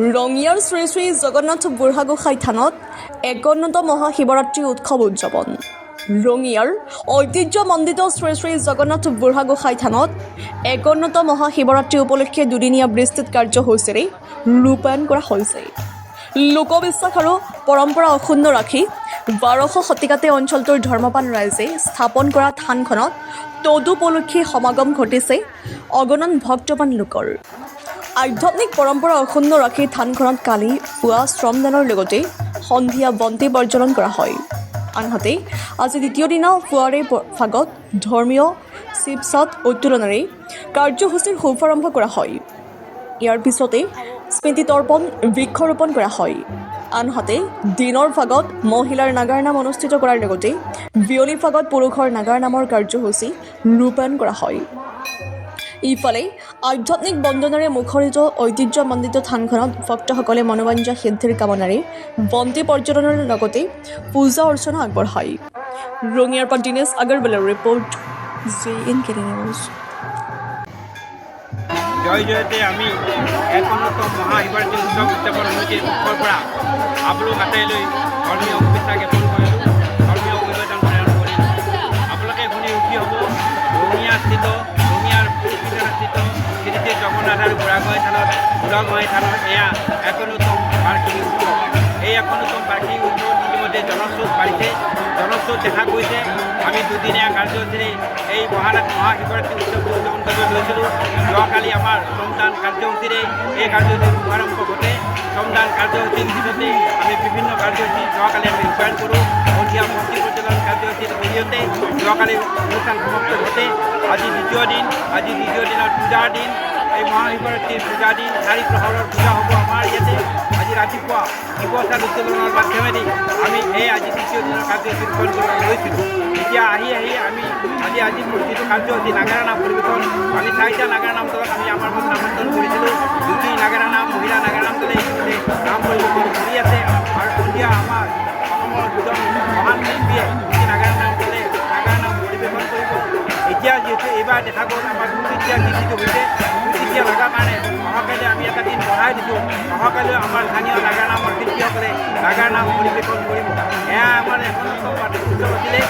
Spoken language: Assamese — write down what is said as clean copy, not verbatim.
ৰঙিয়াৰ শ্ৰী শ্ৰী জগন্নাথ বুঢ়াগোসাঁই থানত ৫১তম মহাশিৱৰাত্ৰি উৎসৱ উদযাপন। ৰঙিয়াৰ ঐতিহ্যমণ্ডিত শ্ৰী শ্ৰী জগন্নাথ বুঢ়াগোসাঁই থানত ৫১তম মহাশিৱৰাত্ৰি উপলক্ষে দুদিনীয়া বিস্তৃত কাৰ্যসূচীৰে ৰূপায়ণ কৰা হৈছে। লোকবিশ্বাস আৰু পৰম্পৰা অক্ষুণ্ণ ৰাখি ১২শ শতিকাতে অঞ্চলটোৰ ধৰ্মপাল ৰাইজে স্থাপন কৰা থানখনত তদুপলক্ষে সমাগম ঘটিছে অগণন ভক্তবান লোকৰ। আধ্যাত্মিক পৰম্পৰা অক্ষুণ্ণ ৰাখি থানখনত কালি পুৱা শ্ৰমদানৰ লগতে সন্ধিয়া বন্তি প্ৰজ্বলন কৰা হয়। আনহাতে আজি দ্বিতীয় দিনা পুৱাৰে ভাগত ধৰ্মীয় শিৱছাট উত্তোলনেৰে কাৰ্যসূচীৰ শুভাৰম্ভ কৰা হয়। ইয়াৰ পিছতে স্মৃতি তৰ্পণ বৃক্ষৰোপণ কৰা হয়। আনহাতে দিনৰ ভাগত মহিলাৰ নাগাৰ নাম অনুষ্ঠিত কৰাৰ লগতে বিয়লি ভাগত পুৰুষৰ নাগাৰ নামৰ কাৰ্যসূচী ৰূপায়ণ কৰা হয়। ইফালে আধ্যাত্মিক বন্দনাৰে মুখৰিত ঐতিহ্যমণ্ডিত থানখনত ভক্তসকলে মনোবাঞ্ছা সিদ্ধিৰ কামনাৰে বন্তি প্ৰজ্বলনৰ লগতে পূজা অৰ্চনা আগবঢ়ায়। ৰঙিয়াৰ পৰা দিনেশ আগৰৱালৰ ৰিপৰ্ট, JNK নিউজ। জয় জয়তে আমি ৫১তম মহাশিৱৰাত্ৰি উৎসৱ উদযাপন সমিতিৰ পক্ষৰ পৰা আপোনালোক আটাইলৈ ধৰ্মীয় শুভেচ্ছা জ্ঞাপন কৰিলোঁ, ধৰ্মীয় অভিবাদন প্ৰেৰণ কৰিলোঁ। আপোনালোকে শুনি সুখী হ'ব। ৰঙিয়াৰ শ্ৰী শ্ৰী জগন্নাথ আৰু বুঢ়াগোসাঁই থানত এয়া ৫১তম বাৰ্ষিক উৎসৱ। এই ৫১তম বাৰ্ষিক উৎসৱ ইতিমধ্যে জনস্ৰোত বাঢ়িছে, জনস্ৰোত দেখা গৈছে। আমি দুদিনীয়া কাৰ্যসূচীৰে এই মহাশিৱৰাত্ৰি উৎসৱটো উদযাপন কৰিব লৈছিলোঁ। যোৱাকালি আমাৰ শ্ৰমদান কাৰ্যসূচীৰে এই কাৰ্যসূচীৰ শুভাৰম্ভ ঘটে। শ্ৰমদান কাৰ্যসূচীৰ পিছতে আমি বিভিন্ন কাৰ্যসূচী যোৱাকালি আমি ৰূপায়ণ কৰোঁ। সন্ধিয়া বন্তি প্ৰজ্বলন কাৰ্যসূচীৰ জৰিয়তে যোৱাকালি অনুষ্ঠান সমাপ্ত ঘটে। আজি দ্বিতীয় দিনৰ পূজাৰ দিন। এই মহাশিৱৰাত্ৰিৰ পূজাৰ দিন ৪ প্ৰহৰৰ পূজা হ'ব আমাৰ ইয়াতে। আজি ৰাতিপুৱা শিৱছাট উত্তোলনৰ মাধ্যমেদি আমি আজি দ্বিতীয় দিনৰ কাৰ্যসূচী ৰূপায়ণ কৰিবলৈ লৈছিলোঁ। এতিয়া আহি আমি আজি যিটো কাৰ্যসূচী নাগাৰা নাম পৰিৱেশন, আমি ৪টা নাগাৰা নাম দলক আমি আমাৰ মাজত আমন্ত্ৰণ কৰিছিলোঁ। 2টি নাগাৰা নাম, মহিলা নাগাৰা নাম দলে ইতিমধ্যে নাম পৰিৱেশন কৰি আছে। আৰু সন্ধিয়া আমাৰ অসমৰ দুজন মহান শিল্পীয়ে নাগাৰা নাম দলে নাগাৰা নাম পৰিৱেশন কৰিব। এতিয়া যিহেতু এইবাৰ দেখা গ'ল আমাৰ দুপৰীয়া গীতটো হৈছে, দুপৰীয়া লগাৰ কাৰণে অহাকাইলৈ আমি এটা দিন বঢ়াই দিছোঁ। অহাকাইলৈ আমাৰ স্থানীয় নাগাৰা নামৰ শিল্পীসকলে নাগাৰা নাম পৰিৱেশন কৰিব। এয়া আমাৰ এখন উৎসৱ আছিলে।